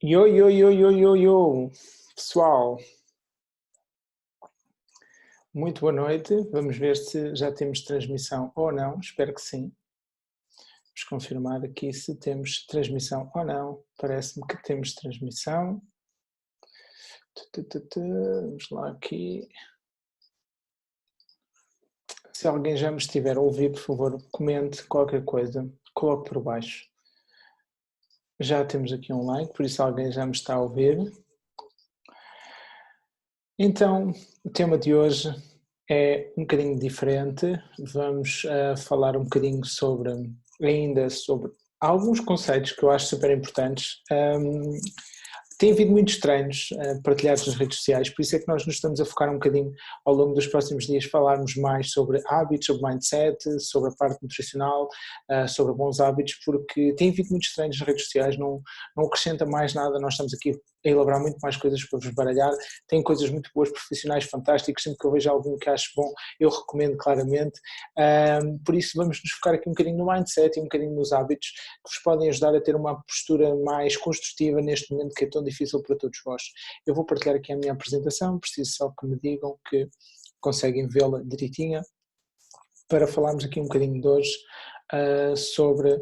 Yo, yo, yo, yo, yo, yo, pessoal, muito boa noite. Vamos ver se já temos transmissão ou não. Espero que sim. Vamos confirmar aqui se temos transmissão ou não. Parece-me que temos transmissão. Vamos lá aqui. Se alguém já me estiver a ouvir, por favor, comente qualquer coisa, coloque por baixo. Já temos aqui um like, por isso alguém já me está a ouvir. Então, o tema de hoje é um bocadinho diferente. Vamos falar um bocadinho ainda sobre alguns conceitos que eu acho super importantes. Tem havido muitos treinos partilhados nas redes sociais, por isso é que nós nos estamos a focar um bocadinho ao longo dos próximos dias, falarmos mais sobre hábitos, sobre mindset, sobre a parte nutricional, sobre bons hábitos, porque tem havido muitos treinos nas redes sociais, não acrescenta mais nada, nós estamos aqui a elaborar muito mais coisas para vos baralhar, tem coisas muito boas, profissionais fantásticos, sempre que eu vejo algum que acho bom, eu recomendo claramente, por isso vamos nos focar aqui um bocadinho no mindset e um bocadinho nos hábitos, que vos podem ajudar a ter uma postura mais construtiva neste momento que é tão difícil para todos vós. Eu vou partilhar aqui a minha apresentação, preciso só que me digam que conseguem vê-la direitinha, para falarmos aqui um bocadinho de hoje sobre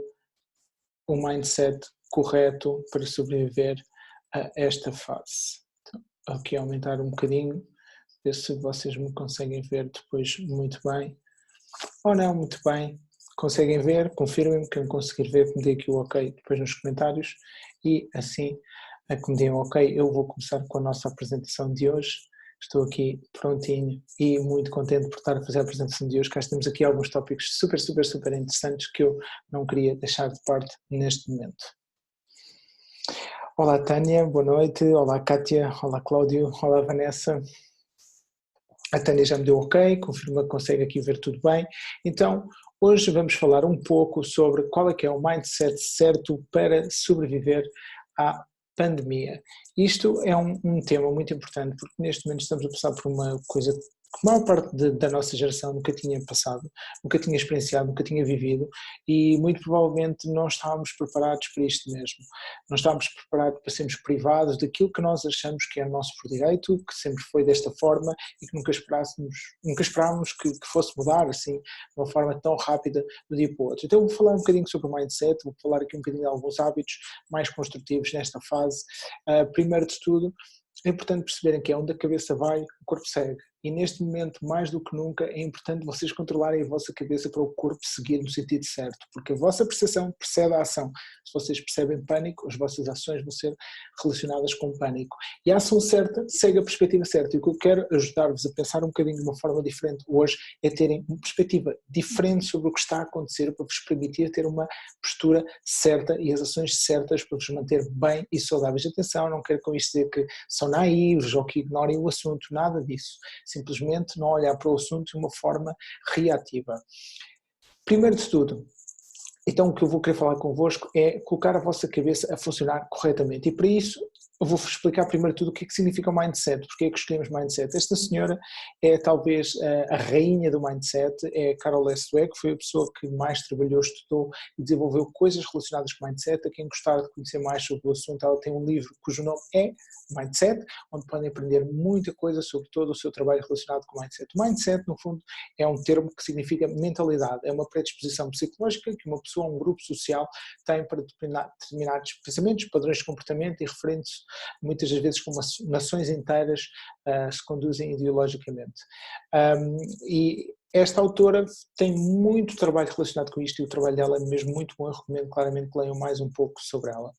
o mindset correto para sobreviver a esta fase. Então, aqui aumentar um bocadinho, ver se vocês me conseguem ver depois muito bem, ou não muito bem. Conseguem ver? Confirmem-me. Quem conseguir ver, que me dê aqui o ok depois nos comentários, e assim que me deem o ok, eu vou começar com a nossa apresentação de hoje. Estou aqui prontinho e muito contente por estar a fazer a apresentação de hoje. Cá temos aqui alguns tópicos super, super, super interessantes que eu não queria deixar de parte neste momento. Olá Tânia, boa noite. Olá Kátia, olá Cláudio, olá Vanessa. A Tânia já me deu ok, confirma que consegue aqui ver tudo bem. Então, hoje vamos falar um pouco sobre qual é que é o mindset certo para sobreviver à pandemia. Isto é um tema muito importante porque neste momento estamos a passar por uma coisa que a maior parte da nossa geração nunca tinha passado, nunca tinha experienciado, nunca tinha vivido, e muito provavelmente não estávamos preparados para isto mesmo. Não estávamos preparados para sermos privados daquilo que nós achamos que é o nosso por direito, que sempre foi desta forma e que nunca esperávamos que fosse mudar assim de uma forma tão rápida do dia para o outro. Então vou falar um bocadinho sobre o mindset, vou falar aqui um bocadinho de alguns hábitos mais construtivos nesta fase. Primeiro de tudo, é importante perceberem que é onde a cabeça vai, o corpo segue. E neste momento, mais do que nunca, é importante vocês controlarem a vossa cabeça para o corpo seguir no sentido certo, porque a vossa percepção precede a ação. Se vocês percebem pânico, as vossas ações vão ser relacionadas com pânico. E a ação certa segue a perspectiva certa. E o que eu quero ajudar-vos a pensar um bocadinho de uma forma diferente hoje é terem uma perspectiva diferente sobre o que está a acontecer para vos permitir ter uma postura certa e as ações certas para vos manter bem e saudáveis. Atenção, não quero com isto dizer que são naivos ou que ignorem o assunto, nada disso. Simplesmente não olhar para o assunto de uma forma reativa. Primeiro de tudo, então o que eu vou querer falar convosco é colocar a vossa cabeça a funcionar corretamente, e para isso eu vou-vos explicar primeiro de tudo o que é que significa o mindset, porque é que escolhemos mindset. Esta senhora é talvez a rainha do mindset, é a Carol S. Dweck, foi a pessoa que mais trabalhou, estudou e desenvolveu coisas relacionadas com mindset. A quem gostar de conhecer mais sobre o assunto, ela tem um livro cujo nome é Mindset, onde podem aprender muita coisa sobre todo o seu trabalho relacionado com o mindset. O mindset, no fundo, é um termo que significa mentalidade, é uma predisposição psicológica que uma pessoa, um grupo social, tem para determinados pensamentos, padrões de comportamento e referentes muitas das vezes como nações inteiras se conduzem ideologicamente. E esta autora tem muito trabalho relacionado com isto e o trabalho dela é mesmo muito bom, eu recomendo claramente que leiam mais um pouco sobre ela.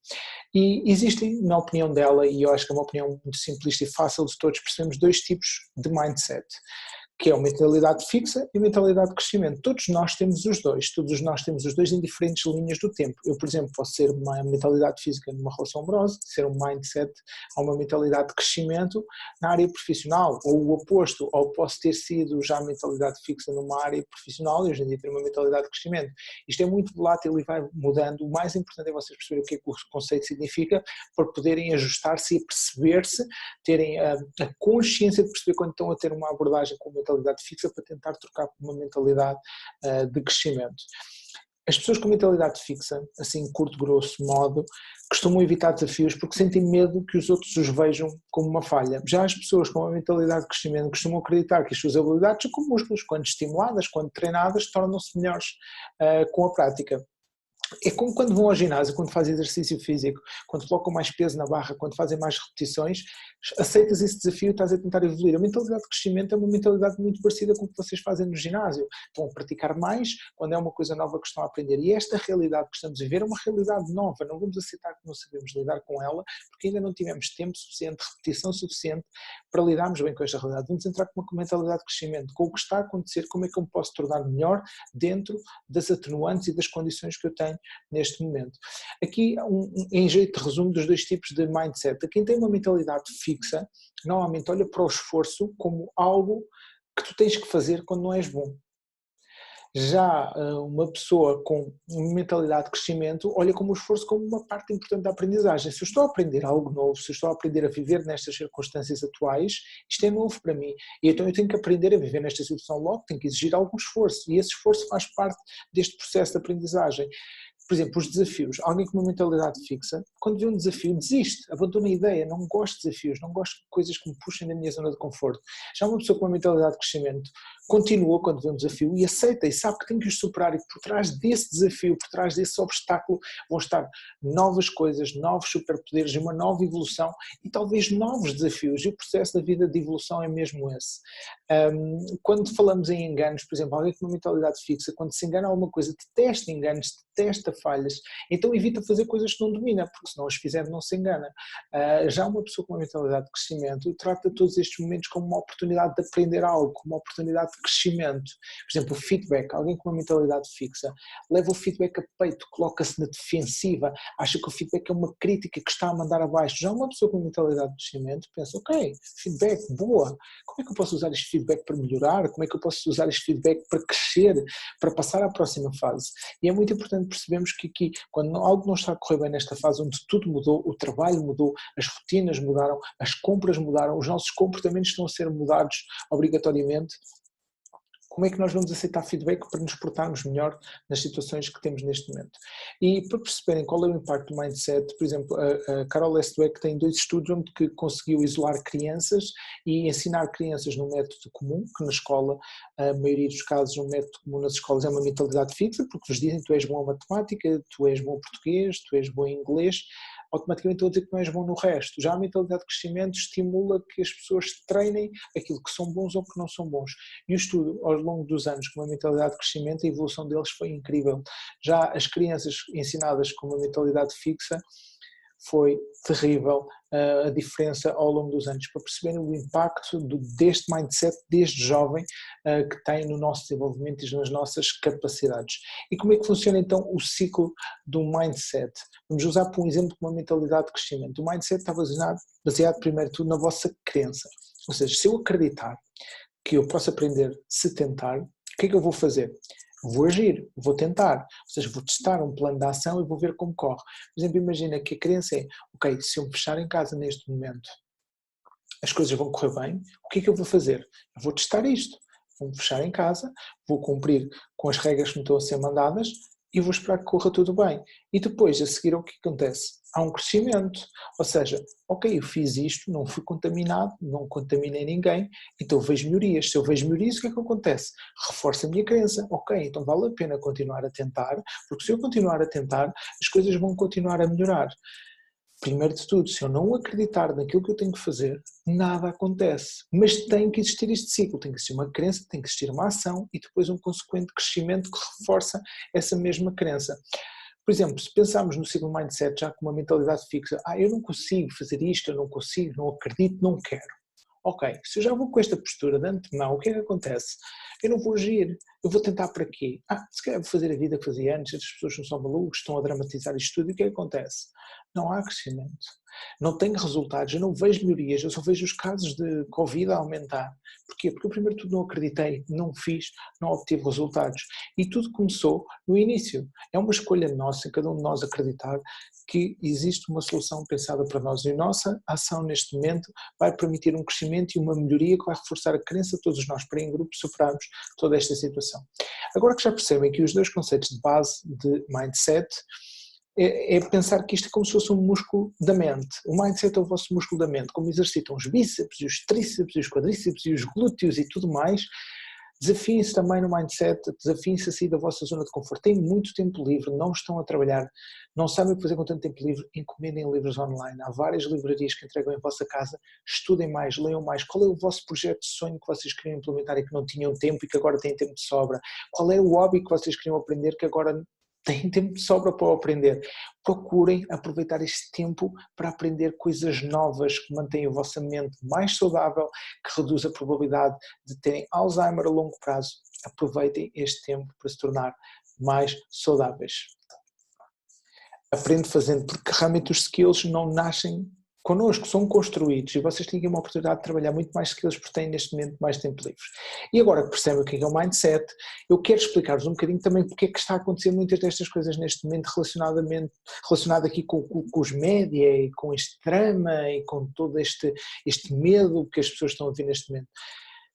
E existem, na opinião dela, e eu acho que é uma opinião muito simplista e fácil de todos percebemos, dois tipos de mindset, que é a mentalidade fixa e a mentalidade de crescimento. Todos nós temos os dois em diferentes linhas do tempo. Eu, por exemplo, posso ser uma mentalidade física numa relação amorosa, ser um mindset a uma mentalidade de crescimento na área profissional, ou o oposto, ou posso ter sido já a mentalidade fixa numa área profissional e hoje em dia ter uma mentalidade de crescimento. Isto é muito volátil e vai mudando. O mais importante é vocês perceberem o que é que o conceito significa para poderem ajustar-se e perceber-se, terem a consciência de perceber quando estão a ter uma abordagem com mentalidade fixa para tentar trocar por uma mentalidade de crescimento. As pessoas com mentalidade fixa, assim curto, grosso modo, costumam evitar desafios porque sentem medo que os outros os vejam como uma falha. Já as pessoas com uma mentalidade de crescimento costumam acreditar que as suas habilidades são como músculos, quando estimuladas, quando treinadas, tornam-se melhores com a prática. É como quando vão ao ginásio, quando fazem exercício físico, quando colocam mais peso na barra, quando fazem mais repetições, aceitas esse desafio e estás a tentar evoluir. A mentalidade de crescimento é uma mentalidade muito parecida com o que vocês fazem no ginásio. Estão a praticar mais quando é uma coisa nova que estão a aprender. E esta realidade que estamos a viver é uma realidade nova, não vamos aceitar que não sabemos lidar com ela, porque ainda não tivemos tempo suficiente, repetição suficiente para lidarmos bem com esta realidade. Vamos entrar com uma mentalidade de crescimento, com o que está a acontecer, como é que eu me posso tornar melhor dentro das atenuantes e das condições que eu tenho neste momento. Aqui em jeito de resumo dos dois tipos de mindset. Quem tem uma mentalidade fixa, normalmente olha para o esforço como algo que tu tens que fazer quando não és bom. Já uma pessoa com uma mentalidade de crescimento olha como o esforço como uma parte importante da aprendizagem. Se eu estou a aprender algo novo, se eu estou a aprender a viver nestas circunstâncias atuais, isto é novo para mim. E então eu tenho que aprender a viver nesta situação logo, tenho que exigir algum esforço. E esse esforço faz parte deste processo de aprendizagem. Por exemplo, os desafios. Alguém com uma mentalidade fixa, quando vê um desafio, desiste, abandona a ideia, não gosto de desafios, não gosto de coisas que me puxem da minha zona de conforto. Já uma pessoa com uma mentalidade de crescimento continua quando vê um desafio e aceita e sabe que tem que os superar, e por trás desse desafio, por trás desse obstáculo, vão estar novas coisas, novos superpoderes, uma nova evolução e talvez novos desafios. E o processo da vida de evolução é mesmo esse. Quando falamos em enganos, por exemplo, alguém com uma mentalidade fixa, quando se engana alguma coisa, detesta enganos, detesta falhas, então evita fazer coisas que não domina, porque se não as fizer não se engana. Já uma pessoa com uma mentalidade de crescimento trata todos estes momentos como uma oportunidade de aprender algo, como uma oportunidade de crescimento. Por exemplo, o feedback. Alguém com uma mentalidade fixa leva o feedback a peito, coloca-se na defensiva, acha que o feedback é uma crítica que está a mandar abaixo. Já uma pessoa com uma mentalidade de crescimento pensa, ok, feedback, boa, como é que eu posso usar este feedback para melhorar? Como é que eu posso usar este feedback para crescer, para passar à próxima fase? E é muito importante percebermos que aqui, quando algo não está a correr bem nesta fase, onde tudo mudou, o trabalho mudou, as rotinas mudaram, as compras mudaram, os nossos comportamentos estão a ser mudados obrigatoriamente, como é que nós vamos aceitar feedback para nos portarmos melhor nas situações que temos neste momento? E para perceberem qual é o impacto do mindset, por exemplo, a Carol Dweck tem 2 estudos onde que conseguiu isolar crianças e ensinar crianças num método comum, que na escola, a maioria dos casos, um método comum nas escolas é uma mentalidade fixa, porque vos dizem tu és bom em matemática, tu és bom em português, tu és bom em inglês, automaticamente estou a dizer que não és bom no resto. Já a mentalidade de crescimento estimula que as pessoas treinem aquilo que são bons ou que não são bons. E o estudo, ao longo dos anos, com uma mentalidade de crescimento, a evolução deles foi incrível. Já as crianças ensinadas com uma mentalidade fixa, foi terrível a diferença ao longo dos anos, para perceberem o impacto deste mindset desde jovem que tem no nosso desenvolvimento e nas nossas capacidades. E como é que funciona então o ciclo do mindset? Vamos usar por um exemplo uma mentalidade de crescimento. O mindset está baseado primeiro de tudo na vossa crença. Ou seja, se eu acreditar que eu posso aprender se tentar, o que é que eu vou fazer? Vou agir, vou tentar, ou seja, vou testar um plano de ação e vou ver como corre. Por exemplo, imagina que a crença é, ok, se eu me fechar em casa neste momento, as coisas vão correr bem, o que é que eu vou fazer? Eu vou testar isto, vou-me fechar em casa, vou cumprir com as regras que me estão a ser mandadas e vou esperar que corra tudo bem. E depois, a seguir, o que acontece? Há um crescimento, ou seja, ok, eu fiz isto, não fui contaminado, não contaminei ninguém, então vejo melhorias. Se eu vejo melhorias, o que é que acontece? Reforça a minha crença, ok, então vale a pena continuar a tentar, porque se eu continuar a tentar, as coisas vão continuar a melhorar. Primeiro de tudo, se eu não acreditar naquilo que eu tenho que fazer, nada acontece. Mas tem que existir este ciclo, tem que existir uma crença, tem que existir uma ação e depois um consequente crescimento que reforça essa mesma crença. Por exemplo, se pensarmos no ciclo mindset já com uma mentalidade fixa, eu não consigo fazer isto, eu não consigo, não acredito, não quero. Ok, se eu já vou com esta postura de antemão, o que é que acontece? Eu não vou agir, eu vou tentar para quê? Se calhar vou fazer a vida que fazia antes, as pessoas não são malucos, estão a dramatizar isto tudo, e o que é que acontece? Não há crescimento, não tenho resultados, eu não vejo melhorias, eu só vejo os casos de Covid a aumentar. Porquê? Porque eu primeiro de tudo não acreditei, não fiz, não obtive resultados. E tudo começou no início. É uma escolha nossa, cada um de nós acreditar que existe uma solução pensada para nós e a nossa ação neste momento vai permitir um crescimento e uma melhoria que vai reforçar a crença de todos nós para em grupo superarmos toda esta situação. motivação. Agora que já percebem que os dois conceitos de base de mindset é pensar que isto é como se fosse um músculo da mente. O mindset é o vosso músculo da mente, como exercitam os bíceps, e os tríceps, e os quadríceps, e os glúteos e tudo mais. Desafiem-se também no mindset, desafiem-se a sair da vossa zona de conforto. Têm muito tempo livre, não estão a trabalhar, não sabem o que fazer com tanto tempo livre, encomendem livros online. Há várias livrarias que entregam em vossa casa, estudem mais, leiam mais. Qual é o vosso projeto de sonho que vocês queriam implementar e que não tinham tempo e que agora têm tempo de sobra? Qual é o hobby que vocês queriam aprender que agora têm tempo de sobra para aprender? Procurem aproveitar este tempo para aprender coisas novas que mantêm a vossa mente mais saudável, que reduz a probabilidade de terem Alzheimer a longo prazo. Aproveitem este tempo para se tornar mais saudáveis. Aprende fazendo, porque realmente os skills não nascem connosco, são construídos e vocês têm uma oportunidade de trabalhar muito mais skills porque têm neste momento mais tempo livre. E agora que percebem o que é o mindset, eu quero explicar-vos um bocadinho também porque é que está a acontecer muitas destas coisas neste momento relacionado aqui com os média e com este drama e com todo este medo que as pessoas estão a ver neste momento.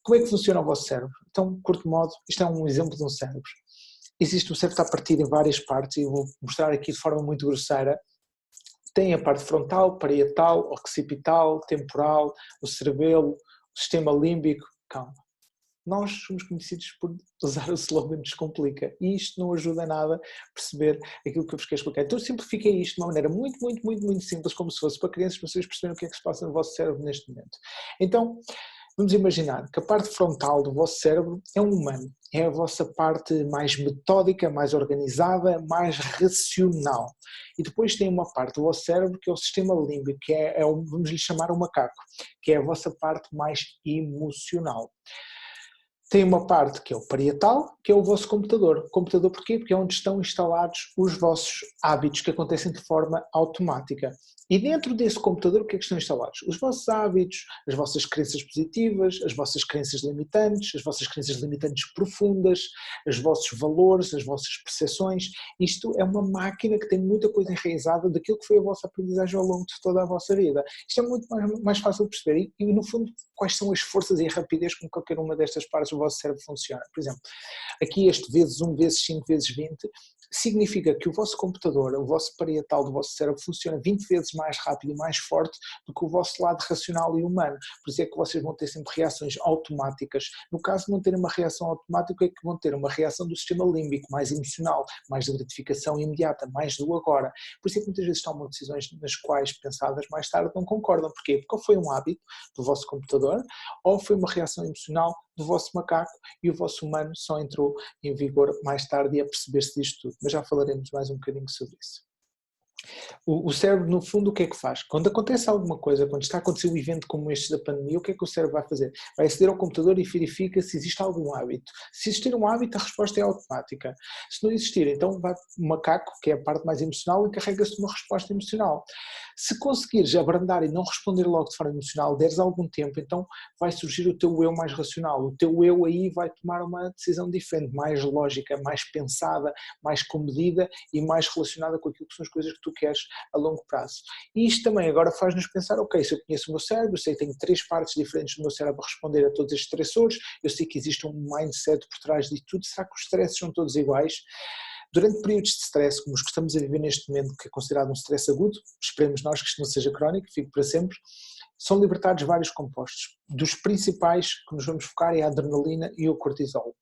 Como é que funciona o vosso cérebro? Então, curto modo, isto é um exemplo de um cérebro. Existe o cérebro, está partido em várias partes e eu vou mostrar aqui de forma muito grosseira. Tem a parte frontal, parietal, occipital, temporal, o cerebelo, o sistema límbico. Calma. Nós somos conhecidos por usar o slogan Descomplica e isto não ajuda nada a perceber aquilo que eu vos quero explicar. Então eu simplifiquei isto de uma maneira muito, muito, muito, muito simples, como se fosse para crianças, para vocês perceberem o que é que se passa no vosso cérebro neste momento. Então, vamos imaginar que a parte frontal do vosso cérebro é um humano, é a vossa parte mais metódica, mais organizada, mais racional. E depois tem uma parte do vosso cérebro que é o sistema límbico, que vamos lhe chamar o macaco, que é a vossa parte mais emocional. Tem uma parte que é o parietal, que é o vosso computador. Computador porquê? Porque é onde estão instalados os vossos hábitos que acontecem de forma automática. E dentro desse computador o que é que estão instalados? Os vossos hábitos, as vossas crenças positivas, as vossas crenças limitantes profundas, os vossos valores, as vossas percepções. Isto é uma máquina que tem muita coisa enraizada daquilo que foi a vossa aprendizagem ao longo de toda a vossa vida. Isto é muito mais fácil de perceber e no fundo quais são as forças e a rapidez com que qualquer uma destas partes do vosso cérebro funciona. Por exemplo, aqui este vezes 1, vezes 5, vezes 20 significa que o vosso computador, o vosso parietal do vosso cérebro funciona 20 vezes mais rápido e mais forte do que o vosso lado racional e humano. Por isso é que vocês vão ter sempre reações automáticas. No caso de não terem uma reação automática, é que vão ter uma reação do sistema límbico, mais emocional, mais de gratificação imediata, mais do agora. Por isso é que muitas vezes tomam decisões nas quais, pensadas mais tarde, não concordam. Porquê? Porque ou foi um hábito do vosso computador, ou foi uma reação emocional do vosso macaco e o vosso humano só entrou em vigor mais tarde e a perceber-se disto tudo. Mas já falaremos mais um bocadinho sobre isso. O cérebro, no fundo, o que é que faz? Quando acontece alguma coisa, quando está a acontecer um evento como este da pandemia, o que é que o cérebro vai fazer? Vai aceder ao computador e verifica se existe algum hábito. Se existir um hábito, a resposta é automática. Se não existir, então vai o macaco, que é a parte mais emocional, e carrega-se de uma resposta emocional. Se conseguires abrandar e não responder logo de forma emocional, deres algum tempo, então vai surgir o teu eu mais racional. O teu eu aí vai tomar uma decisão diferente, mais lógica, mais pensada, mais comedida e mais relacionada com aquilo que são as coisas que tu queres a longo prazo. E isto também agora faz-nos pensar, ok, se eu conheço o meu cérebro, eu sei que tenho 3 partes diferentes do meu cérebro a responder a todos estes estressores, eu sei que existe um mindset por trás de tudo, será que os stresses são todos iguais? Durante períodos de stress, como os que estamos a viver neste momento, que é considerado um stress agudo, esperemos nós que isto não seja crónico, fique para sempre, são libertados vários compostos. Dos principais que nos vamos focar é a adrenalina e o cortisol.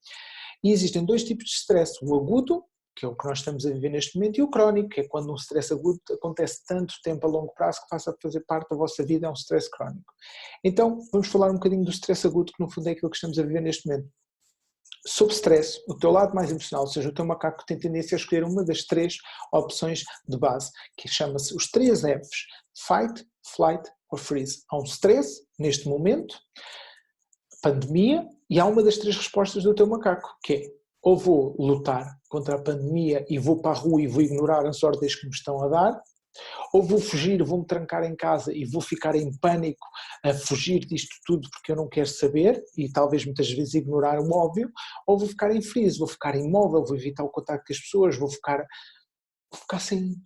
E existem 2 tipos de stress, o agudo, que é o que nós estamos a viver neste momento, e o crónico, que é quando um stress agudo acontece tanto tempo a longo prazo que passa a fazer parte da vossa vida, é um stress crónico. Então, vamos falar um bocadinho do stress agudo, que no fundo é aquilo que estamos a viver neste momento. Sob stress, o teu lado mais emocional, ou seja, o teu macaco tem tendência a escolher uma das 3 opções de base, que chama-se os 3 Fs, Fight, Flight ou Freeze. Há um stress, neste momento, pandemia, e há uma das 3 respostas do teu macaco, que é ou vou lutar contra a pandemia e vou para a rua e vou ignorar as ordens que me estão a dar, ou vou fugir, vou-me trancar em casa e vou ficar em pânico a fugir disto tudo porque eu não quero saber e talvez muitas vezes ignorar o óbvio, ou vou ficar em freeze, vou ficar imóvel, vou evitar o contacto com as pessoas, vou ficar ficar sem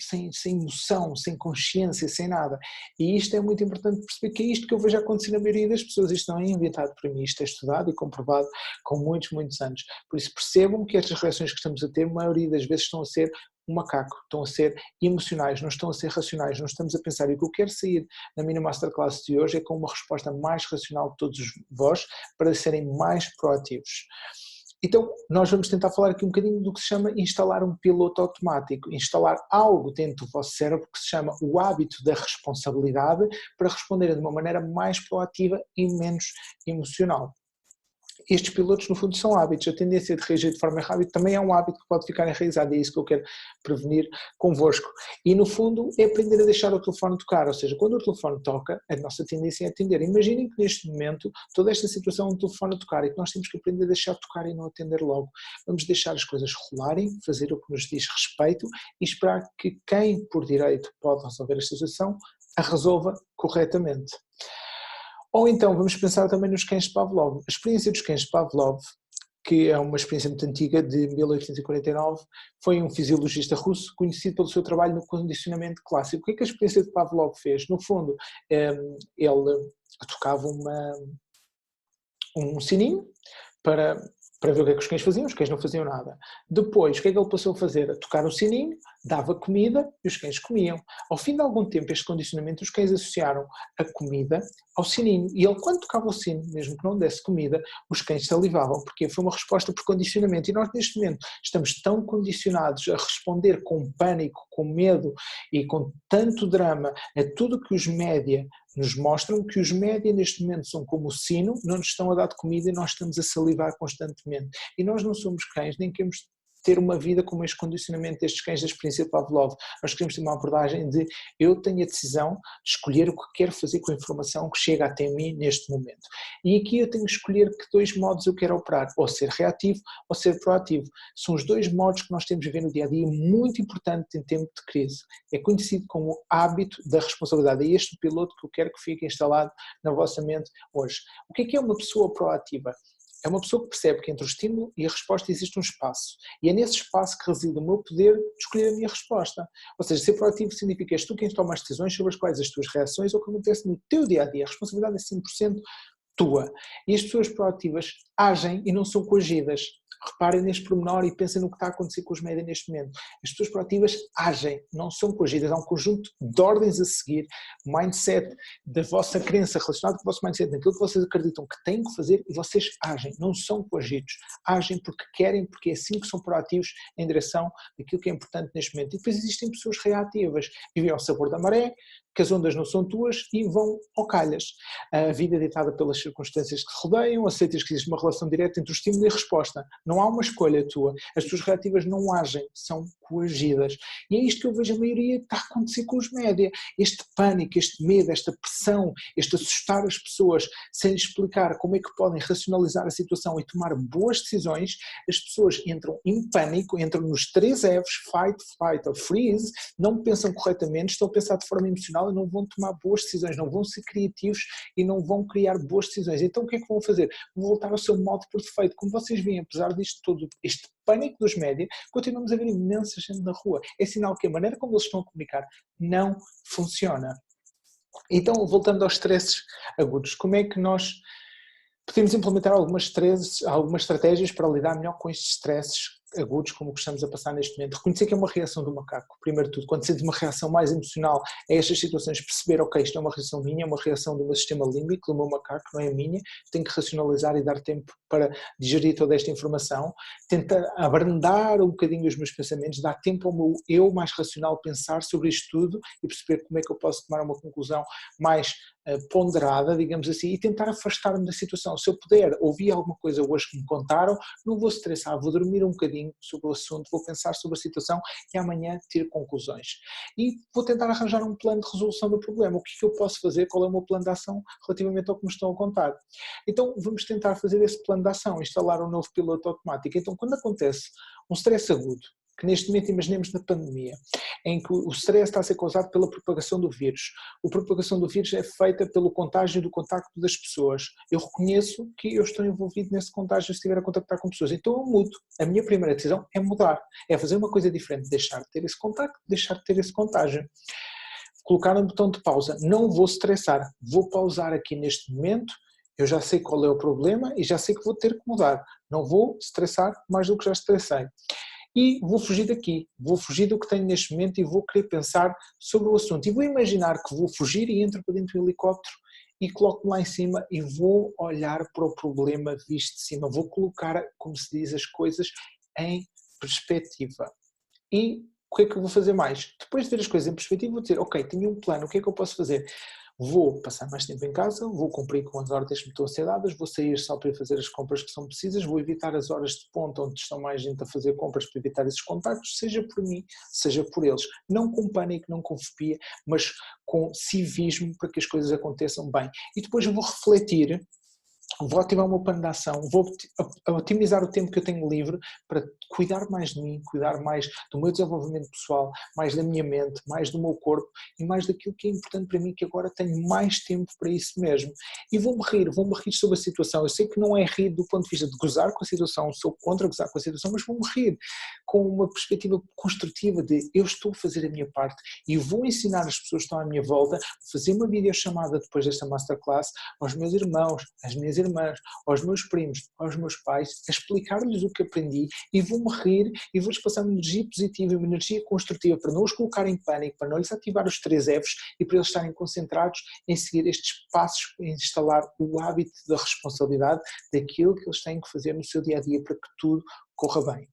emoção, sem consciência, sem nada. E isto é muito importante perceber que é isto que eu vejo acontecer na maioria das pessoas. Isto não é inventado por mim, isto é estudado e comprovado com muitos, muitos anos. Por isso percebam que estas reações que estamos a ter, a maioria das vezes estão a ser um macaco, estão a ser emocionais, não estão a ser racionais, não estamos a pensar. E o que eu quero sair na minha masterclass de hoje é com uma resposta mais racional de todos vós para serem mais proativos. Então, nós vamos tentar falar aqui um bocadinho do que se chama instalar um piloto automático, instalar algo dentro do vosso cérebro que se chama o hábito da responsabilidade para responderem de uma maneira mais proativa e menos emocional. Estes pilotos, no fundo, são hábitos. A tendência de reagir de forma errada também é um hábito que pode ficar enraizado, é isso que eu quero prevenir convosco. E, no fundo, é aprender a deixar o telefone tocar, ou seja, quando o telefone toca, a nossa tendência é atender. Imaginem que neste momento, toda esta situação é um telefone a tocar e que nós temos que aprender a deixar tocar e não atender logo. Vamos deixar as coisas rolarem, fazer o que nos diz respeito e esperar que quem, por direito, pode resolver esta situação, a resolva corretamente. Ou então vamos pensar também nos cães de Pavlov. A experiência dos cães de Pavlov, que é uma experiência muito antiga, de 1849, foi um fisiologista russo conhecido pelo seu trabalho no condicionamento clássico. O que é que a experiência de Pavlov fez? No fundo, ele tocava um sininho para ver o que é que os cães faziam, os cães não faziam nada. Depois, o que é que ele passou a fazer? A tocar o sininho, dava comida e os cães comiam. Ao fim de algum tempo, este condicionamento, os cães associaram a comida ao sininho. E ele, quando tocava o sino, mesmo que não desse comida, os cães salivavam, porque foi uma resposta por condicionamento. E nós, neste momento, estamos tão condicionados a responder com pânico, com medo e com tanto drama a tudo que os média nos mostram, que os média neste momento são como o sino, não nos estão a dar de comida e nós estamos a salivar constantemente. E nós não somos cães, nem queremos ter uma vida como este condicionamento destes cães da experiência de Pavlov. Nós queremos ter uma abordagem de eu tenho a decisão de escolher o que quero fazer com a informação que chega até mim neste momento. E aqui eu tenho que escolher que dois modos eu quero operar, ou ser reativo ou ser proativo. São os dois modos que nós temos a ver no dia a dia, muito importante em tempo de crise. É conhecido como o hábito da responsabilidade. É este o piloto que eu quero que fique instalado na vossa mente hoje. O que é uma pessoa proativa? É uma pessoa que percebe que entre o estímulo e a resposta existe um espaço. E é nesse espaço que reside o meu poder de escolher a minha resposta. Ou seja, ser proativo significa que és tu quem toma as decisões sobre as quais as tuas reações ou o que acontece no teu dia-a-dia. A responsabilidade é 100% tua. E as pessoas proativas agem e não são coagidas. Reparem neste pormenor e pensem no que está a acontecer com os média neste momento. As pessoas proativas agem, não são coagidas. Há um conjunto de ordens a seguir, mindset da vossa crença relacionado com o vosso mindset, naquilo que vocês acreditam que têm que fazer e vocês agem, não são coagidos. Agem porque querem, porque é assim que são proativos em direção daquilo que é importante neste momento. E depois existem pessoas reativas, vivem ao sabor da maré, que as ondas não são tuas e vão ao calhas. A vida é ditada pelas circunstâncias que te rodeiam, aceitas que existe uma relação direta entre o estímulo e a resposta. Não há uma escolha tua. As pessoas reativas não agem, são coagidas. E é isto que eu vejo a maioria que está a acontecer com os média. Este pânico, este medo, esta pressão, este assustar as pessoas sem lhes explicar como é que podem racionalizar a situação e tomar boas decisões, as pessoas entram em pânico, entram nos 3 Fs, fight, flight ou freeze, não pensam corretamente, estão a pensar de forma emocional e não vão tomar boas decisões, não vão ser criativos e não vão criar boas decisões. Então o que é que vão fazer? Vão voltar ao seu modo por defeito. Como vocês veem, apesar disto todo, este pânico dos média, continuamos a ver imensa gente na rua. É sinal que a maneira como eles estão a comunicar não funciona. Então, voltando aos stresses agudos, como é que nós podemos implementar algumas estratégias para lidar melhor com estes stresses agudos como o que estamos a passar neste momento? Reconhecer que é uma reação do macaco, primeiro de tudo. Quando sentes uma reação mais emocional a estas situações, perceber, ok, isto é uma reação minha, é uma reação do meu sistema límbico, do meu macaco, não é a minha, tenho que racionalizar e dar tempo para digerir toda esta informação, tentar abrandar um bocadinho os meus pensamentos, dar tempo ao meu eu mais racional pensar sobre isto tudo e perceber como é que eu posso tomar uma conclusão mais ponderada, digamos assim, e tentar afastar-me da situação. Se eu puder ouvir alguma coisa hoje que me contaram, não vou estressar, vou dormir um bocadinho sobre o assunto, vou pensar sobre a situação e amanhã tiro conclusões. E vou tentar arranjar um plano de resolução do problema. O que é que eu posso fazer? Qual é o meu plano de ação relativamente ao que me estão a contar? Então vamos tentar fazer esse plano de ação, instalar um novo piloto automático. Então quando acontece um stress agudo, que neste momento imaginemos na pandemia, em que o stress está a ser causado pela propagação do vírus. A propagação do vírus é feita pelo contágio do contacto das pessoas. Eu reconheço que eu estou envolvido nesse contágio se estiver a contactar com pessoas, então eu mudo. A minha primeira decisão é mudar, é fazer uma coisa diferente, deixar de ter esse contacto, deixar de ter esse contágio. Colocar um botão de pausa, não vou estressar, vou pausar aqui neste momento, eu já sei qual é o problema e já sei que vou ter que mudar, não vou estressar mais do que já estressei. E vou fugir daqui, vou fugir do que tenho neste momento e vou querer pensar sobre o assunto. E vou imaginar que vou fugir e entro para dentro do helicóptero e coloco-me lá em cima e vou olhar para o problema visto de cima, vou colocar, como se diz, as coisas em perspectiva. E o que é que eu vou fazer mais? Depois de ver as coisas em perspectiva, vou dizer, ok, tenho um plano, o que é que eu posso fazer? Vou passar mais tempo em casa, vou cumprir com as ordens que me estão a ser dadas, vou sair só para ir fazer as compras que são precisas, vou evitar as horas de ponta onde estão mais gente a fazer compras para evitar esses contactos, seja por mim, seja por eles. Não com pânico, não com fobia, mas com civismo para que as coisas aconteçam bem. E depois eu vou refletir, vou ativar o meu plano de ação, vou otimizar o tempo que eu tenho livre para cuidar mais de mim, cuidar mais do meu desenvolvimento pessoal, mais da minha mente, mais do meu corpo e mais daquilo que é importante para mim, que agora tenho mais tempo para isso mesmo. E vou-me rir sobre a situação. Eu sei que não é rir do ponto de vista de gozar com a situação, sou contra gozar com a situação, mas vou-me rir com uma perspectiva construtiva de eu estou a fazer a minha parte e vou ensinar as pessoas que estão à minha volta, fazer uma videochamada depois desta masterclass aos meus irmãos, às minhas irmãs, aos meus primos, aos meus pais, a explicar-lhes o que aprendi e vou-me rir e vou-lhes passar uma energia positiva e uma energia construtiva para não os colocar em pânico, para não lhes ativar os 3 Fs e para eles estarem concentrados em seguir estes passos, em instalar o hábito da responsabilidade daquilo que eles têm que fazer no seu dia-a-dia para que tudo corra bem.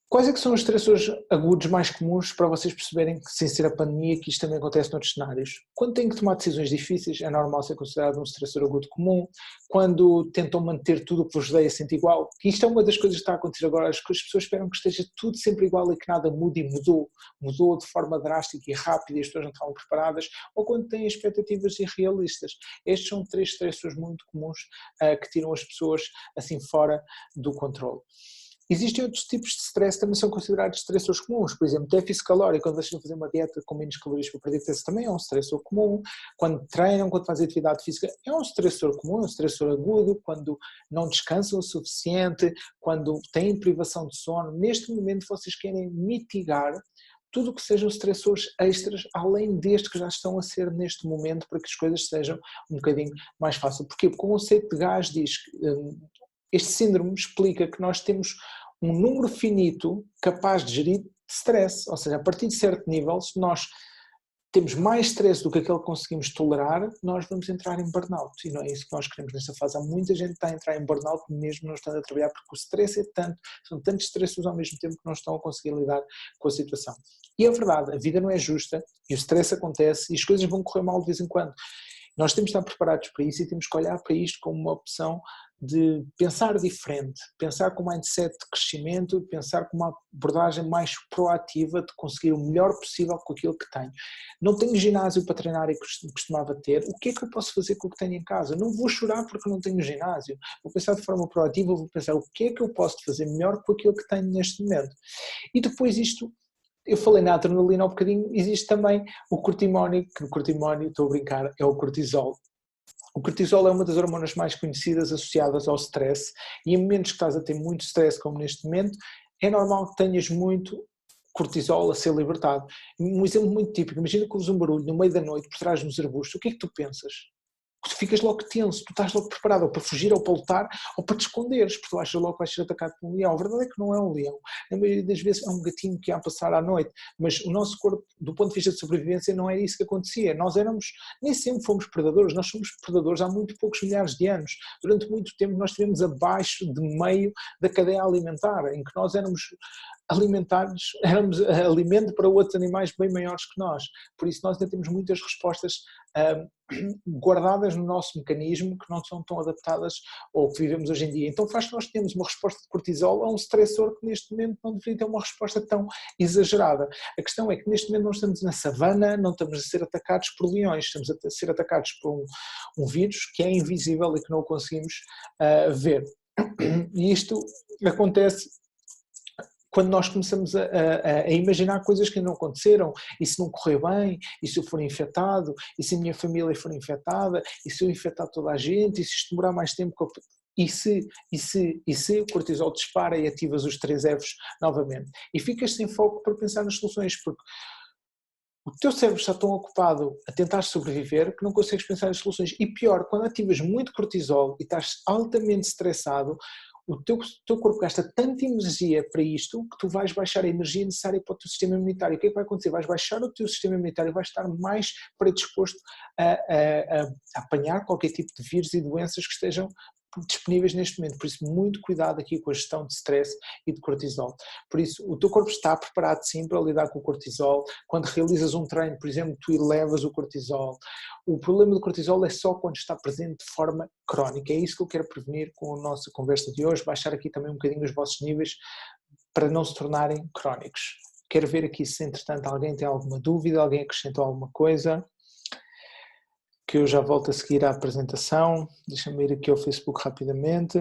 Quais é que são os estressores agudos mais comuns para vocês perceberem que, sem ser a pandemia, que isto também acontece noutros cenários? Quando têm que tomar decisões difíceis, é normal ser considerado um estressor agudo comum. Quando tentam manter tudo o que vos rodeia sempre igual, que isto é uma das coisas que está a acontecer agora, as pessoas esperam que esteja tudo sempre igual e que nada mude e mudou de forma drástica e rápida e as pessoas não estavam preparadas, ou quando têm expectativas irrealistas. Estes são 3 estressores muito comuns que tiram as pessoas assim fora do controle. Existem outros tipos de stress que também são considerados estressores comuns, por exemplo, déficit calórico, quando deixam de fazer uma dieta com menos calorias para perder peso, também é um estressor comum. Quando treinam, quando fazem atividade física, é um estressor comum, é um estressor agudo. Quando não descansam o suficiente, quando têm privação de sono, neste momento vocês querem mitigar tudo o que sejam estressores extras, além destes que já estão a ser neste momento, para que as coisas sejam um bocadinho mais fáceis. Porquê? Porque o conceito de gás diz que este síndrome explica que nós temos um número finito capaz de gerir stress, ou seja, a partir de certo nível, se nós temos mais stress do que aquele que conseguimos tolerar, nós vamos entrar em burnout, e não é isso que nós queremos nesta fase. Há muita gente que está a entrar em burnout mesmo não estando a trabalhar, porque o stress é tanto, são tantos stressos ao mesmo tempo que não estão a conseguir lidar com a situação. E é verdade, a vida não é justa, e o stress acontece, e as coisas vão correr mal de vez em quando. Nós temos de estar preparados para isso e temos que olhar para isto como uma opção de pensar diferente, pensar com um mindset de crescimento, pensar com uma abordagem mais proativa de conseguir o melhor possível com aquilo que tenho. Não tenho ginásio para treinar e costumava ter, o que é que eu posso fazer com o que tenho em casa? Não vou chorar porque não tenho ginásio, vou pensar de forma proativa, vou pensar o que é que eu posso fazer melhor com aquilo que tenho neste momento. E depois isto, eu falei na adrenalina há um bocadinho, existe também o cortimónio, que o cortimónio, estou a brincar, é o cortisol. O cortisol é uma das hormonas mais conhecidas associadas ao stress e em momentos que estás a ter muito stress, como neste momento, é normal que tenhas muito cortisol a ser libertado. Um exemplo muito típico, imagina que ouves um barulho no meio da noite por trás dos arbustos, o que é que tu pensas? Tu ficas logo tenso, tu estás logo preparado ou para fugir ou para lutar ou para te esconderes, porque tu achas logo que vais ser atacado por um leão. A verdade é que não é um leão, na maioria das vezes é um gatinho que ia passar à noite, mas o nosso corpo, do ponto de vista de sobrevivência, não é isso que acontecia. Nós nem sempre fomos predadores, nós somos predadores há muito poucos milhares de anos. Durante muito tempo nós estivemos abaixo de meio da cadeia alimentar, em que nós éramos alimentados, éramos alimento para outros animais bem maiores que nós. Por isso nós ainda temos muitas respostas guardadas no nosso mecanismo que não são tão adaptadas ao que vivemos hoje em dia. Então faz que nós tenhamos uma resposta de cortisol a um stressor que neste momento não deveria ter uma resposta tão exagerada. A questão é que neste momento não estamos na savana, não estamos a ser atacados por leões, estamos a ser atacados por um vírus que é invisível e que não o conseguimos ver. E isto acontece quando nós começamos a imaginar coisas que não aconteceram, e se não correr bem, e se eu for infectado, e se a minha família for infectada, e se eu infectar toda a gente, e se isto demorar mais tempo, e se o cortisol dispara e ativas os 3 Fs novamente. E ficas sem foco para pensar nas soluções, porque o teu cérebro está tão ocupado a tentar sobreviver que não consegues pensar nas soluções. E pior, quando ativas muito cortisol e estás altamente estressado, o teu corpo gasta tanta energia para isto que tu vais baixar a energia necessária para o teu sistema imunitário. O que é que vai acontecer? Vais baixar o teu sistema imunitário e vais estar mais predisposto a apanhar qualquer tipo de vírus e doenças que estejam disponíveis neste momento. Por isso, muito cuidado aqui com a gestão de stress e de cortisol. Por isso, o teu corpo está preparado sim para lidar com o cortisol. Quando realizas um treino, por exemplo, tu elevas o cortisol. O problema do cortisol é só quando está presente de forma crónica. É isso que eu quero prevenir com a nossa conversa de hoje, baixar aqui também um bocadinho os vossos níveis para não se tornarem crónicos. Quero ver aqui se, entretanto, alguém tem alguma dúvida, alguém acrescentou alguma coisa, que eu já volto a seguir à apresentação. Deixa-me ir aqui ao Facebook rapidamente.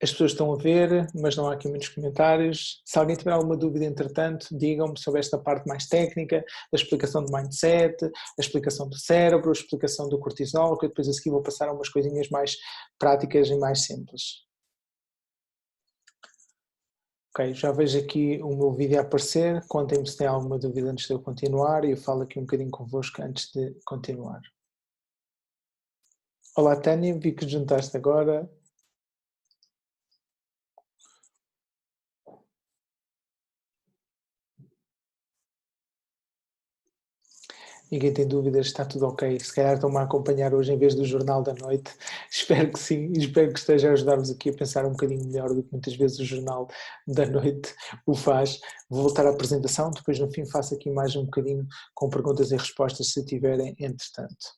As pessoas estão a ver, mas não há aqui muitos comentários. Se alguém tiver alguma dúvida, entretanto, digam-me sobre esta parte mais técnica, da explicação do mindset, a explicação do cérebro, a explicação do cortisol, que eu depois a seguir vou passar a umas coisinhas mais práticas e mais simples. Ok, já vejo aqui o meu vídeo a aparecer. Contem-me se têm alguma dúvida antes de eu continuar e eu falo aqui um bocadinho convosco antes de continuar. Olá, Tânia, vi que juntaste agora. Ninguém tem dúvidas, está tudo ok. Se calhar estão-me a acompanhar hoje em vez do Jornal da Noite. Espero que sim, espero que esteja a ajudar-vos aqui a pensar um bocadinho melhor do que muitas vezes o Jornal da Noite o faz. Vou voltar à apresentação, depois no fim faço aqui mais um bocadinho com perguntas e respostas se tiverem entretanto.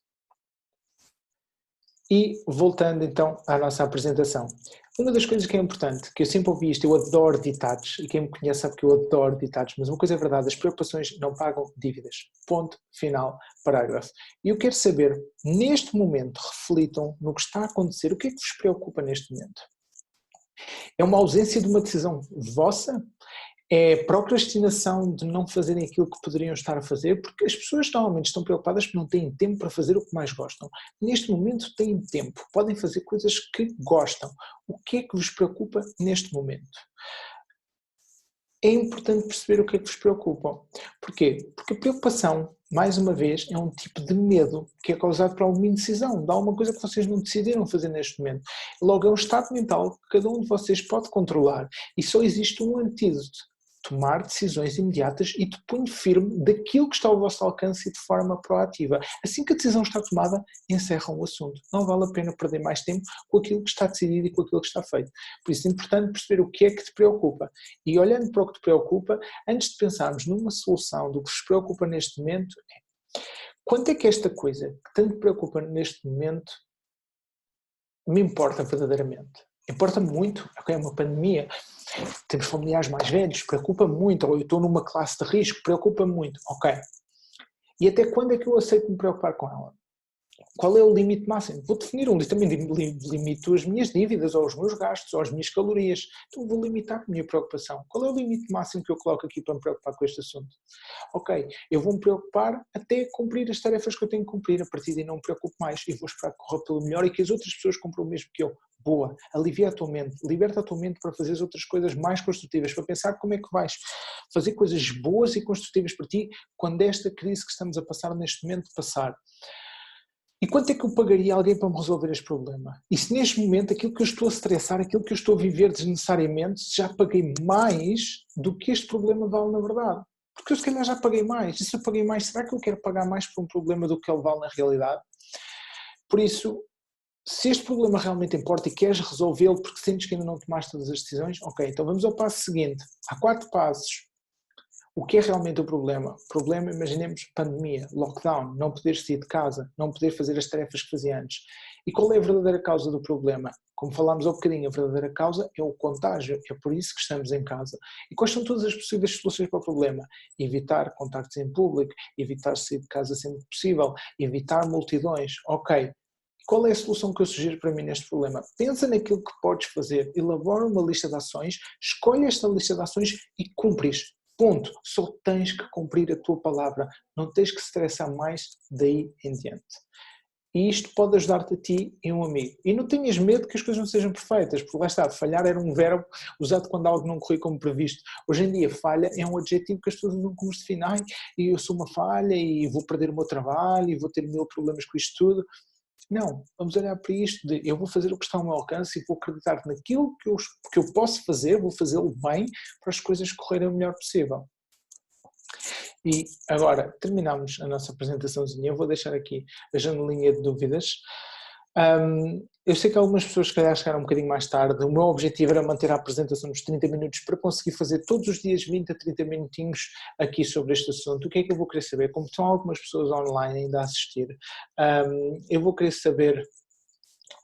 E voltando então à nossa apresentação. Uma das coisas que é importante, que eu sempre ouvi isto, eu adoro ditados, e quem me conhece sabe que eu adoro ditados, mas uma coisa é verdade, as preocupações não pagam dívidas. Ponto, final, parágrafo. E eu quero saber, neste momento, reflitam no que está a acontecer, o que é que vos preocupa neste momento? É uma ausência de uma decisão vossa? É procrastinação de não fazerem aquilo que poderiam estar a fazer, porque as pessoas normalmente estão preocupadas porque não têm tempo para fazer o que mais gostam. Neste momento têm tempo, podem fazer coisas que gostam. O que é que vos preocupa neste momento? É importante perceber o que é que vos preocupa. Porquê? Porque a preocupação, mais uma vez, é um tipo de medo que é causado por alguma indecisão, de alguma coisa que vocês não decidiram fazer neste momento. Logo, é um estado mental que cada um de vocês pode controlar e só existe um antídoto: tomar decisões imediatas e de punho firme daquilo que está ao vosso alcance e de forma proativa. Assim que a decisão está tomada, encerram o assunto. Não vale a pena perder mais tempo com aquilo que está decidido e com aquilo que está feito. Por isso é importante perceber o que é que te preocupa. E olhando para o que te preocupa, antes de pensarmos numa solução do que vos preocupa neste momento, quanto é que esta coisa que tanto te preocupa neste momento me importa verdadeiramente? Importa-me muito, é uma pandemia, temos familiares mais velhos, preocupa-me muito, ou eu estou numa classe de risco, preocupa-me muito, ok. E até quando é que eu aceito me preocupar com ela? Qual é o limite máximo? Vou definir também limito as minhas dívidas, ou os meus gastos, ou as minhas calorias. Então vou limitar a minha preocupação. Qual é o limite máximo que eu coloco aqui para me preocupar com este assunto? Ok, eu vou me preocupar até cumprir as tarefas que eu tenho que cumprir, a partir daí não me preocupo mais e vou esperar que corra pelo melhor e que as outras pessoas cumpram o mesmo que eu. Boa, alivia a tua mente, liberta a tua mente para fazer as outras coisas mais construtivas, para pensar como é que vais fazer coisas boas e construtivas para ti quando esta crise que estamos a passar neste momento passar. E quanto é que eu pagaria a alguém para me resolver este problema? E se neste momento aquilo que eu estou a estressar, aquilo que eu estou a viver desnecessariamente, já paguei mais do que este problema vale na verdade? Porque eu se calhar já paguei mais. E se eu paguei mais, será que eu quero pagar mais por um problema do que ele vale na realidade? Por isso, se este problema realmente importa e queres resolvê-lo porque sentes que ainda não tomaste todas as decisões, ok, então vamos ao passo seguinte. Há 4 passos. O que é realmente o problema? O problema, imaginemos, pandemia, lockdown, não poder sair de casa, não poder fazer as tarefas que fazia antes. E qual é a verdadeira causa do problema? Como falámos há bocadinho, a verdadeira causa é o contágio, é por isso que estamos em casa. E quais são todas as possíveis soluções para o problema? Evitar contactos em público, evitar sair de casa sempre que possível, evitar multidões, ok. qual é a solução que eu sugiro para mim neste problema? Pensa naquilo que podes fazer, elabora uma lista de ações, escolhe esta lista de ações e cumpres. Ponto. Só tens que cumprir a tua palavra, não tens que estressar mais daí em diante. E isto pode ajudar-te a ti e um amigo. E não tenhas medo que as coisas não sejam perfeitas, porque lá está, falhar era um verbo usado quando algo não correu como previsto. Hoje em dia, falha é um adjetivo que as pessoas usam como se define. Ai, eu sou uma falha e vou perder o meu trabalho e vou ter mil problemas com isto tudo. Não, vamos olhar para isto de eu vou fazer o que está ao meu alcance e vou acreditar naquilo que eu posso fazer, vou fazê-lo bem para as coisas correrem o melhor possível. E agora terminamos a nossa apresentaçãozinha, eu vou deixar aqui a janelinha de dúvidas. Eu sei que algumas pessoas se calhar chegaram um bocadinho mais tarde, o meu objetivo era manter a apresentação nos 30 minutos para conseguir fazer todos os dias 20 a 30 minutinhos aqui sobre este assunto. O que é que eu vou querer saber? Como estão algumas pessoas online ainda a assistir, eu vou querer saber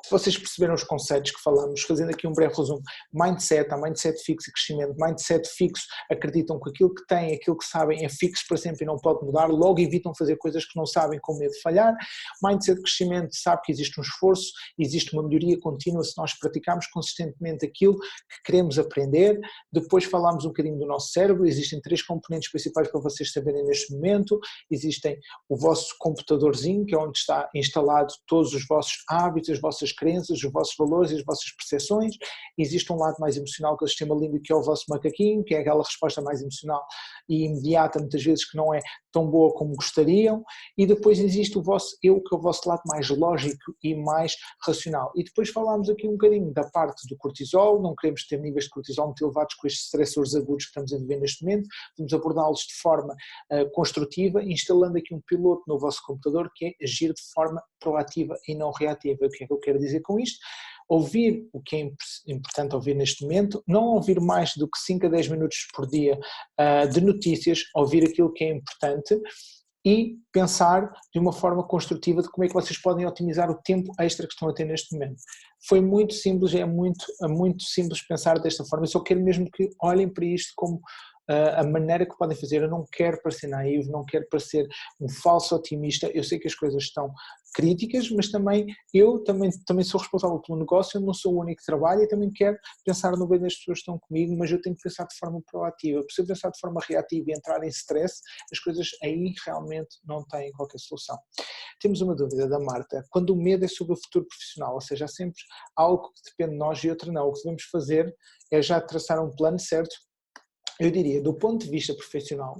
se vocês perceberam os conceitos que falamos, fazendo aqui um breve resumo. Mindset, há mindset fixo e crescimento. Mindset fixo, acreditam que aquilo que têm, aquilo que sabem é fixo para sempre e não pode mudar, logo evitam fazer coisas que não sabem com medo de falhar. Mindset crescimento, sabe que existe um esforço, existe uma melhoria contínua se nós praticarmos consistentemente aquilo que queremos aprender. Depois falámos um bocadinho do nosso cérebro, existem 3 componentes principais para vocês saberem neste momento. Existem o vosso computadorzinho, que é onde está instalado todos os vossos hábitos, as vossas crenças, os vossos valores e as vossas percepções. Existe um lado mais emocional que é o sistema límbico, que é o vosso macaquinho, que é aquela resposta mais emocional e imediata, muitas vezes que não é tão boa como gostariam, e depois existe o vosso eu, que é o vosso lado mais lógico e mais racional. E depois falámos aqui um bocadinho da parte do cortisol, não queremos ter níveis de cortisol muito elevados com estes estressores agudos que estamos a viver neste momento, vamos abordá-los de forma construtiva, instalando aqui um piloto no vosso computador que é agir de forma proativa e não reativa. O que é que eu quero dizer com isto? Ouvir o que é importante ouvir neste momento, não ouvir mais do que 5 a 10 minutos por dia de notícias, ouvir aquilo que é importante e pensar de uma forma construtiva de como é que vocês podem otimizar o tempo extra que estão a ter neste momento. Foi muito simples, é muito simples pensar desta forma, eu só quero mesmo que olhem para isto como a maneira que podem fazer. Eu não quero parecer naivo, não quero parecer um falso otimista, eu sei que as coisas estão críticas, mas eu também sou responsável pelo negócio, eu não sou o único que trabalha e também quero pensar no bem das pessoas que estão comigo, mas eu tenho que pensar de forma proativa, porque se eu pensar de forma reativa e entrar em stress, as coisas aí realmente não têm qualquer solução. Temos uma dúvida da Marta, quando o medo é sobre o futuro profissional, ou seja, há sempre algo que depende de nós e outro não, o que devemos fazer é já traçar um plano certo. Eu diria, do ponto de vista profissional,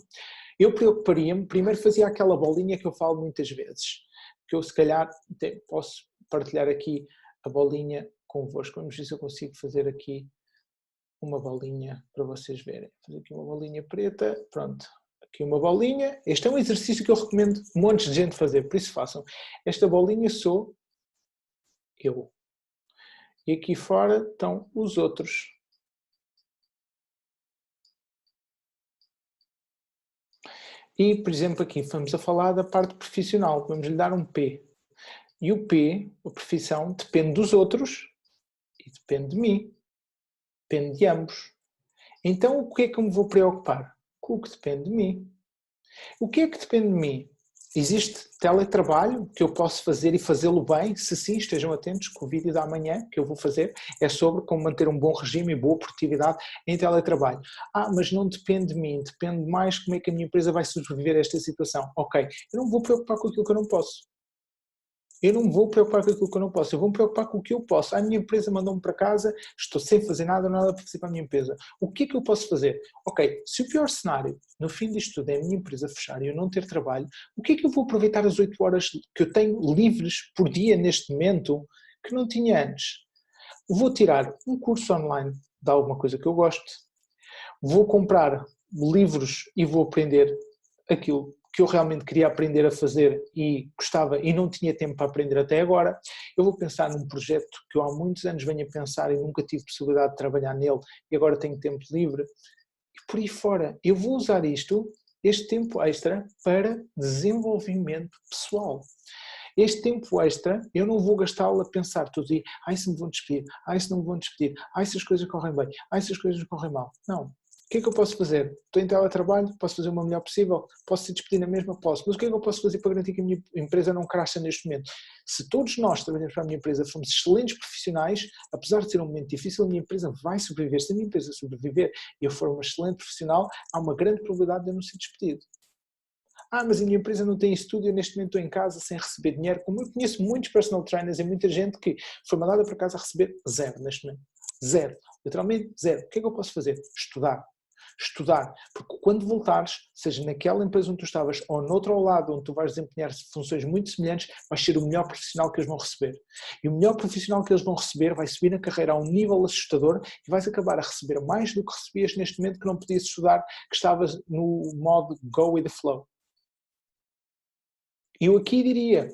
eu preocuparia-me, primeiro fazia aquela bolinha que eu falo muitas vezes, que eu se calhar posso partilhar aqui a bolinha convosco. Vamos ver se eu consigo fazer aqui uma bolinha para vocês verem. Fazer aqui uma bolinha preta, pronto. Aqui uma bolinha. Este é um exercício que eu recomendo montes de gente fazer, por isso façam. Esta bolinha sou eu. E aqui fora estão os outros. E, por exemplo, aqui vamos a falar da parte profissional, vamos lhe dar um P. E o P, a profissão, depende dos outros e depende de mim, depende de ambos. Então, o que é que eu me vou preocupar? Com o que depende de mim. O que é que depende de mim? Existe teletrabalho que eu posso fazer e fazê-lo bem? Se sim, estejam atentos que o vídeo da manhã que eu vou fazer é sobre como manter um bom regime e boa produtividade em teletrabalho. Mas não depende de mim, depende mais como é que a minha empresa vai sobreviver a esta situação. Ok, eu não me vou preocupar com aquilo que eu não posso. Eu não me vou preocupar com aquilo que eu não posso, eu vou me preocupar com o que eu posso. A minha empresa mandou-me para casa, estou sem fazer nada para fazer para a minha empresa. O que é que eu posso fazer? Ok, se o pior cenário, no fim disto tudo, é a minha empresa fechar e eu não ter trabalho, o que é que eu vou aproveitar as 8 horas que eu tenho livres por dia neste momento que não tinha antes? Vou tirar um curso online de alguma coisa que eu gosto, vou comprar livros e vou aprender aquilo que eu realmente queria aprender a fazer e gostava e não tinha tempo para aprender até agora. Eu vou pensar num projeto que eu há muitos anos venho a pensar e nunca tive possibilidade de trabalhar nele e agora tenho tempo livre. E por aí fora, eu vou usar este tempo extra para desenvolvimento pessoal. Este tempo extra eu não vou gastá-lo a pensar todo dia, se me vão despedir, se não me vão despedir, se as coisas correm bem, se as coisas correm mal. Não. que é que eu posso fazer? Estou em teletrabalho, posso fazer o meu melhor possível, posso ser despedido na mesma, posso, mas o que é que eu posso fazer para garantir que a minha empresa não cracha neste momento? Se todos nós trabalhamos para a minha empresa, fomos excelentes profissionais, apesar de ser um momento difícil, a minha empresa vai sobreviver. Se a minha empresa sobreviver e eu for uma excelente profissional, há uma grande probabilidade de eu não ser despedido. Mas a minha empresa não tem estúdio, eu neste momento estou em casa sem receber dinheiro. Como eu conheço muitos personal trainers e muita gente que foi mandada para casa a receber zero neste momento. Zero. Literalmente zero. O que é que eu posso fazer? Estudar. Estudar. Porque quando voltares, seja naquela empresa onde tu estavas ou noutro ao lado, onde tu vais desempenhar funções muito semelhantes, vais ser o melhor profissional que eles vão receber. E o melhor profissional que eles vão receber vai subir na carreira a um nível assustador e vais acabar a receber mais do que recebias neste momento que não podias estudar, que estavas no modo go with the flow. Eu aqui diria,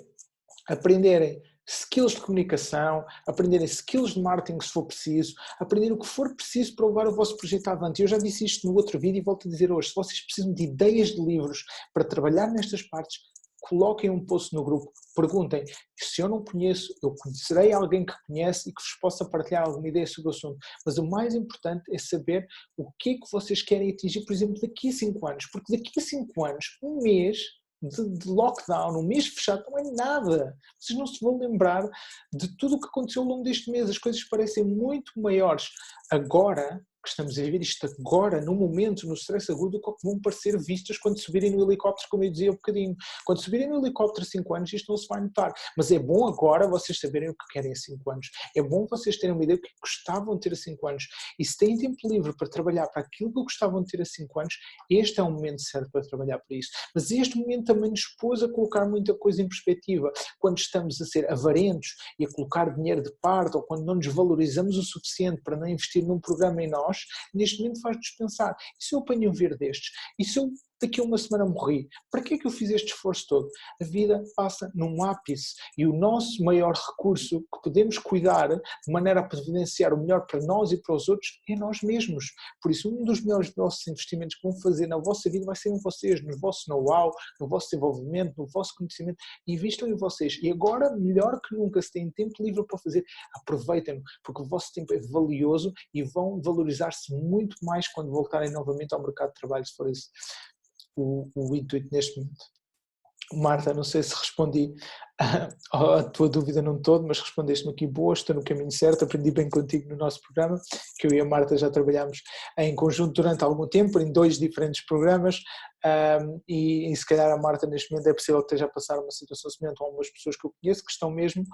aprenderem skills de comunicação, aprenderem skills de marketing se for preciso, aprender o que for preciso para levar o vosso projeto avante. Eu já disse isto no outro vídeo e volto a dizer hoje, se vocês precisam de ideias de livros para trabalhar nestas partes, coloquem um post no grupo, perguntem, se eu não conheço, eu conhecerei alguém que conhece e que vos possa partilhar alguma ideia sobre o assunto, mas o mais importante é saber o que é que vocês querem atingir, por exemplo, daqui a 5 anos, porque daqui a 5 anos, um mês de lockdown, um mês fechado, não é nada. Vocês não se vão lembrar de tudo o que aconteceu ao longo deste mês. As coisas parecem muito maiores agora, que estamos a viver isto agora, no momento, no stress agudo, do que vão parecer vistas quando subirem no helicóptero, como eu dizia há um bocadinho. Quando subirem no helicóptero há 5 anos, isto não se vai notar. Mas é bom agora vocês saberem o que querem há 5 anos. É bom vocês terem uma ideia do que gostavam de ter há 5 anos. E se têm tempo livre para trabalhar para aquilo que gostavam de ter há 5 anos, este é o momento certo para trabalhar por isso. Mas este momento também nos pôs a colocar muita coisa em perspectiva. Quando estamos a ser avarentos e a colocar dinheiro de parte, ou quando não nos valorizamos o suficiente para não investir num programa em nós, neste momento faz-nos pensar, e se eu apanho um vírus destes? E se eu daqui a uma semana morri? Para que é que eu fiz este esforço todo? A vida passa num ápice e o nosso maior recurso que podemos cuidar de maneira a providenciar o melhor para nós e para os outros é nós mesmos. Por isso, um dos melhores vossos investimentos que vão fazer na vossa vida vai ser em vocês, no vosso know-how, no vosso desenvolvimento, no vosso conhecimento. Investam em vocês. E agora, melhor que nunca, se têm tempo livre para fazer, aproveitem-no, porque o vosso tempo é valioso e vão valorizar-se muito mais quando voltarem novamente ao mercado de trabalho, se for esse o intuito neste momento. Marta, não sei se respondi a tua dúvida num todo, mas respondeste-me aqui boa, estou no caminho certo, aprendi bem contigo no nosso programa, que eu e a Marta já trabalhámos em conjunto durante algum tempo, em 2 diferentes programas, e se calhar a Marta neste momento é possível que esteja a passar uma situação semelhante a algumas pessoas que eu conheço, que estão mesmo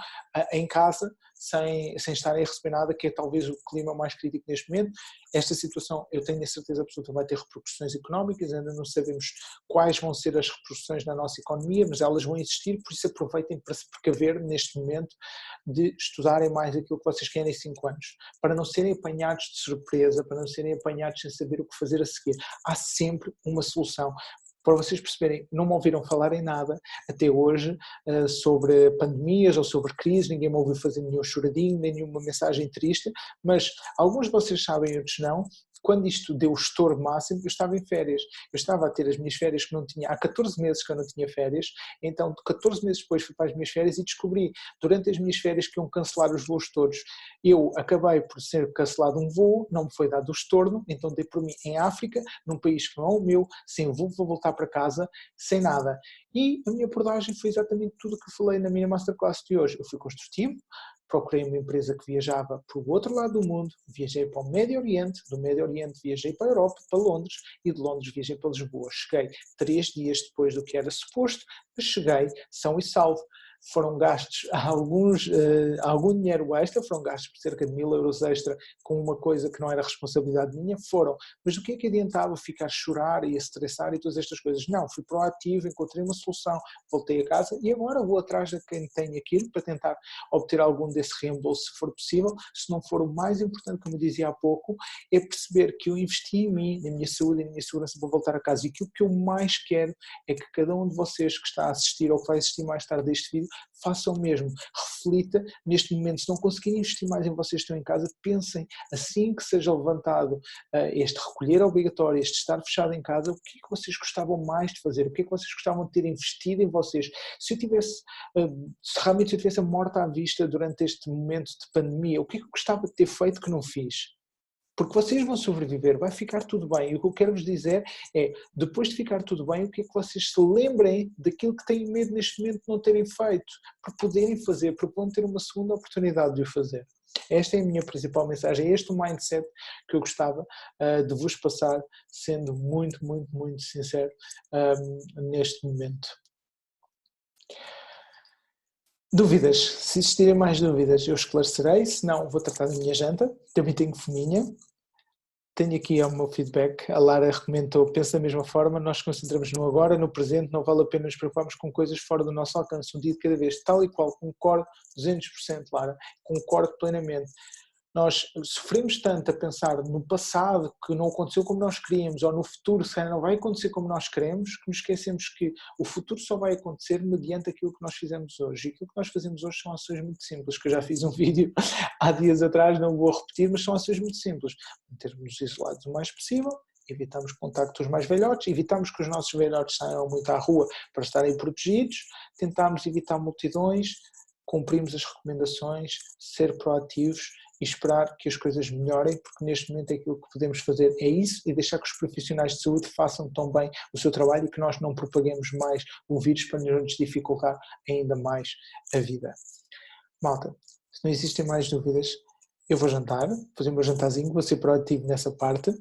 em casa, sem estarem a receber nada, que é talvez o clima mais crítico neste momento. Esta situação, eu tenho a certeza absoluta, vai ter repercussões económicas, ainda não sabemos quais vão ser as repercussões na nossa economia, mas elas vão existir, por isso aproveitem para se precaver neste momento de estudarem mais aquilo que vocês querem em 5 anos, para não serem apanhados de surpresa, para não serem apanhados sem saber o que fazer a seguir. Há sempre uma solução. Para vocês perceberem, não me ouviram falar em nada até hoje sobre pandemias ou sobre crises, ninguém me ouviu fazer nenhum choradinho, nem nenhuma mensagem triste, mas alguns de vocês sabem, outros não. Quando isto deu o estouro máximo, eu estava em férias. Eu estava a ter as minhas férias que não tinha, há 14 meses que eu não tinha férias, então 14 meses depois fui para as minhas férias e descobri, durante as minhas férias, que iam cancelar os voos todos. Eu acabei por ser cancelado um voo, não me foi dado o estorno, então dei por mim em África, num país que não é o meu, sem voo, vou voltar para casa, sem nada. E a minha abordagem foi exatamente tudo o que eu falei na minha masterclass de hoje. Eu fui construtivo, procurei uma empresa que viajava para o outro lado do mundo, viajei para o Médio Oriente, do Médio Oriente viajei para a Europa, para Londres, e de Londres viajei para Lisboa. Cheguei 3 dias depois do que era suposto, mas cheguei são e salvo. Foram gastos algum dinheiro extra, foram gastos por cerca de 1000 € extra com uma coisa que não era responsabilidade minha, foram. Mas o que é que adiantava ficar a chorar e a estressar e todas estas coisas? Não, fui proativo, encontrei uma solução, voltei a casa e agora vou atrás de quem tem aquilo para tentar obter algum desse reembolso se for possível. Se não for, o mais importante, como eu dizia há pouco, é perceber que eu investi em mim, na minha saúde e na minha segurança para voltar a casa. E aquilo que eu mais quero é que cada um de vocês que está a assistir ou que vai assistir mais tarde a este vídeo faça o mesmo, reflita neste momento, se não conseguirem investir mais em vocês que estão em casa, pensem assim que seja levantado este recolher obrigatório, este estar fechado em casa, o que é que vocês gostavam mais de fazer, o que é que vocês gostavam de ter investido em vocês. Se eu tivesse, se realmente eu tivesse a morte à vista durante este momento de pandemia, o que é que eu gostava de ter feito que não fiz? porque vocês vão sobreviver, vai ficar tudo bem. E o que eu quero vos dizer é, depois de ficar tudo bem, o que é que vocês se lembrem daquilo que têm medo neste momento de não terem feito, para poderem fazer, para poderem ter uma segunda oportunidade de o fazer. Esta é a minha principal mensagem, é este o mindset que eu gostava de vos passar, sendo muito, muito, muito sincero neste momento. Dúvidas? Se existirem mais dúvidas, eu esclarecerei, se não, vou tratar da minha janta, também tenho fominha. Tenho aqui o meu feedback, a Lara recomendou, pensa da mesma forma, nós concentramos no agora, no presente, não vale a pena nos preocuparmos com coisas fora do nosso alcance, um dia de cada vez, tal e qual, concordo 200%, Lara, concordo plenamente. Nós sofremos tanto a pensar no passado que não aconteceu como nós queríamos, ou no futuro se calhar não vai acontecer como nós queremos, que nos esquecemos que o futuro só vai acontecer mediante aquilo que nós fizemos hoje. E aquilo que nós fazemos hoje são ações muito simples, que eu já fiz um vídeo há dias atrás, não vou repetir, mas são ações muito simples. Mantermos isolados o mais possível, evitamos contactos mais velhotes, evitamos que os nossos velhotes saiam muito à rua para estarem protegidos, tentarmos evitar multidões, cumprimos as recomendações, ser proativos e esperar que as coisas melhorem, porque neste momento aquilo que podemos fazer é isso e deixar que os profissionais de saúde façam tão bem o seu trabalho e que nós não propaguemos mais o vírus para nos dificultar ainda mais a vida. Malta, se não existem mais dúvidas, eu vou jantar, fazer o meu jantarzinho, vou ser proativo nessa parte.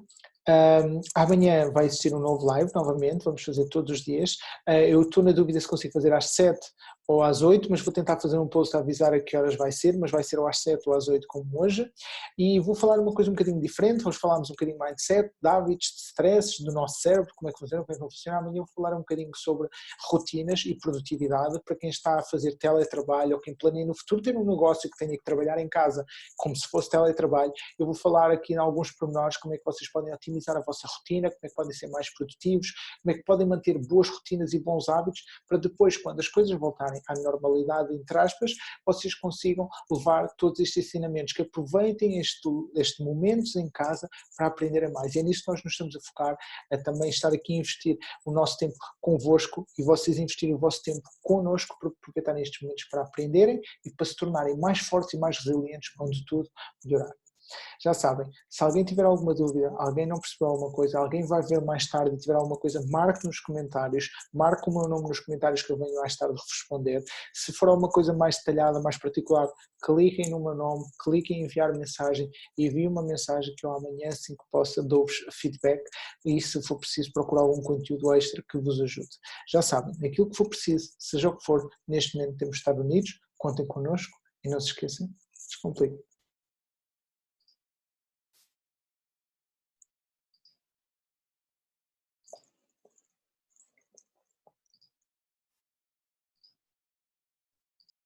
Amanhã vai existir um novo live novamente, vamos fazer todos os dias. Eu estou na dúvida se consigo fazer às 7 ou às 8, mas vou tentar fazer um post a avisar a que horas vai ser, mas vai ser ou às 7 ou às 8 como hoje. E vou falar uma coisa um bocadinho diferente, vamos falarmos um bocadinho de mindset, de hábitos, de stress, do nosso cérebro, como é que funciona, como é que não funciona. Amanhã vou falar um bocadinho sobre rotinas e produtividade para quem está a fazer teletrabalho ou quem planeia no futuro ter um negócio que tenha que trabalhar em casa como se fosse teletrabalho. Eu vou falar aqui em alguns pormenores como é que vocês podem otimizar a vossa rotina, como é que podem ser mais produtivos, como é que podem manter boas rotinas e bons hábitos para depois, quando as coisas voltarem à normalidade, entre aspas, vocês consigam levar todos estes ensinamentos, que aproveitem este momento em casa para aprenderem mais. E é nisso que nós nos estamos a focar, a também estar aqui a investir o nosso tempo convosco e vocês investirem o vosso tempo connosco para aproveitar nestes momentos para aprenderem e para se tornarem mais fortes e mais resilientes para onde tudo melhorar. Já sabem, se alguém tiver alguma dúvida, alguém não percebeu alguma coisa, alguém vai ver mais tarde e tiver alguma coisa, marque nos comentários, marque o meu nome nos comentários que eu venho mais tarde responder. Se for alguma coisa mais detalhada, mais particular, cliquem no meu nome, cliquem em enviar mensagem e enviem uma mensagem que eu amanhã, assim que possa, dou-vos feedback e se for preciso procurar algum conteúdo extra que vos ajude. Já sabem, aquilo que for preciso, seja o que for, neste momento temos de estar unidos, contem connosco e não se esqueçam, descompliquem.